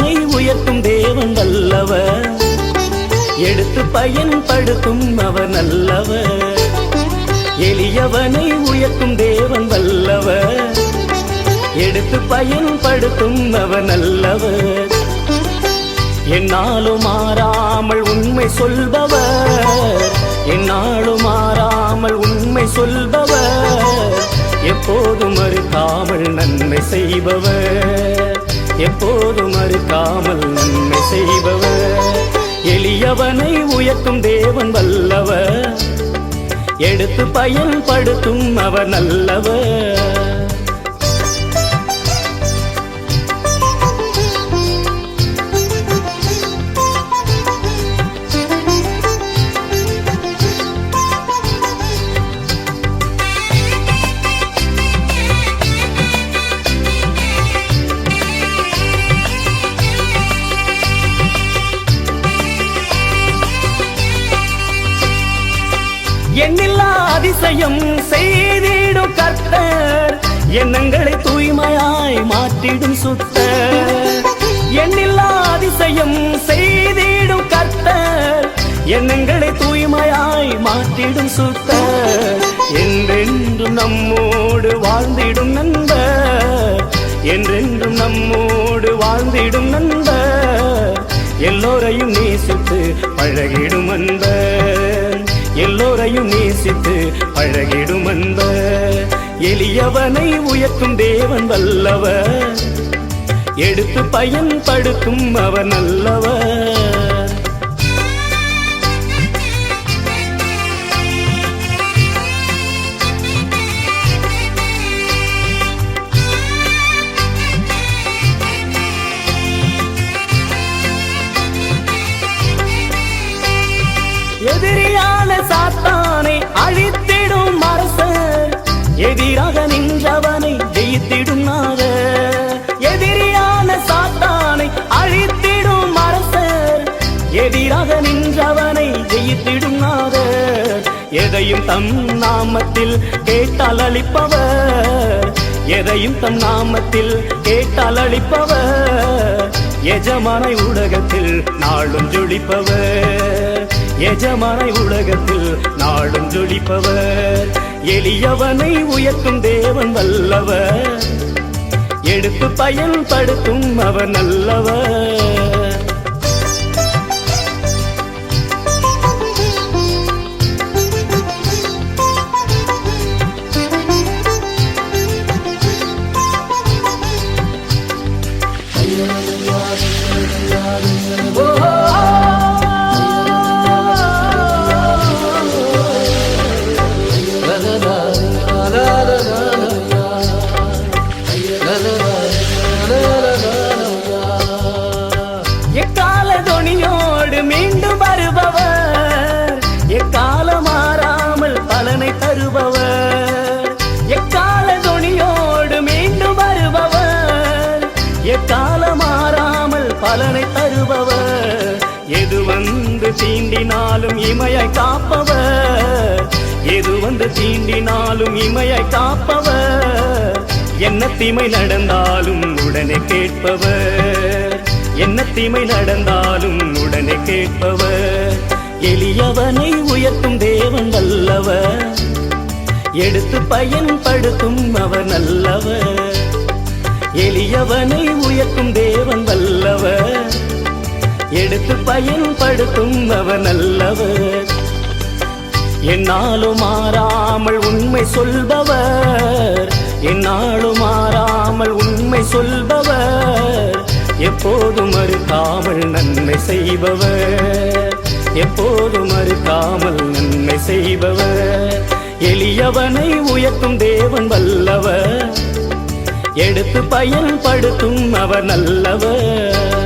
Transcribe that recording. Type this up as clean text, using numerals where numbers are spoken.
எளியவனை உயர்த்தும் தேவன் வல்லவர், எடுத்து பயன்படுத்தும் அவர் நல்லவர். எளியவனை உயர்த்தும் தேவன் வல்லவர், எடுத்து பயன்படுத்தும் அவர் நல்லவர். என்னாலும் மாறாமல் உண்மை சொல்பவர், என்னாலும் மாறாமல் உண்மை சொல்பவர், எப்போதும் மறுக்காமல் நன்மை செய்பவர், எப்போதும் மறுக்காமல் நன்மை செய்பவர். எளியவனை உயர்த்தும் தேவன் வல்லவர், எடுத்து பயன்படுத்தும் அவர் நல்லவர். எண்ணில்லா அதிசயம் செய்திடும் கர்த்தர், எண்ணங்களை தூய்மையாய் மாற்றிடும் சுத்தர். எண்ணில்லா அதிசயம் செய்திடும் கர்த்தர், எண்ணங்களை தூய்மையாய் மாற்றிடும் சுத்தர். என்றென்றும் நம்மோடு வாழ்ந்திடும் நண்பர், என்றென்றும் நம்மோடு வாழ்ந்திடும் நண்பர். எல்லோரையும் நேசித்து பழகிடும் அன்பர், எல்லோரையும் நேசித்து பழகிடும் அன்பர். எளியவனை உயர்த்தும் தேவன் வல்லவர், எடுத்து பயன்படுத்தும் அவர் நல்லவர். எதிரியான சாத்தானை அழித்திடும் அரசர், எதிராக நின்றவனை ஜெயித்திடும் நாதர். எதிரியான சாத்தானை அழித்திடும் அரசர், எதிராக நின்றவனை ஜெயித்திடும் நாதர். எதையும் தம் நாமத்தில் கேட்டால் அளிப்பவர், எதையும் தம் நாமத்தில் கேட்டால் அளிப்பவர். எஜமானை உலகத்தில் நாளும் ஜொலிப்பவர், எஜமானை உலகத்தில் நாளும் ஜொலிப்பவர். எளியவனை உயர்த்தும் தேவன் வல்லவர், எடுத்து பயன்படுத்தும் அவர் நல்லவர். எக்கால தொனியோடு மீண்டும் வருபவர், எக்கால மாறாமல் பலனை தருபவர். எக்கால தொனியோடு மீண்டும் வருபவர், எக்கால மாறாமல் பலனை தருபவர். எது வந்து தீண்டினாலும் இமையை காப்பவர், எது வந்து தீண்டினாலும் இமையை காப்பவர். என்ன தீமை நடந்தாலும் உடனே கேட்பவர், என்ன தீமை நடந்தாலும் உடனே கேட்பவர். எளியவனை உயர்த்தும் தேவன் வல்லவர், எடுத்து பயன்படுத்தும் அவர் நல்லவர். எளியவனை உயர்த்தும் தேவன் வல்லவர், எடுத்து பயன்படுத்தும் அவர் நல்லவர். என்னாலும் மாறாமல் உண்மை சொல்பவர், என்னாலும் மாறாமல் உண்மை சொல்பவர், எப்போதும் மறுக்காமல் நன்மை செய்பவர், எப்போதும் மறுக்காமல் நன்மை செய்பவர். எளியவனை உயர்த்தும் தேவன் வல்லவர், எடுத்து பயன்படுத்தும் அவர் நல்லவர்.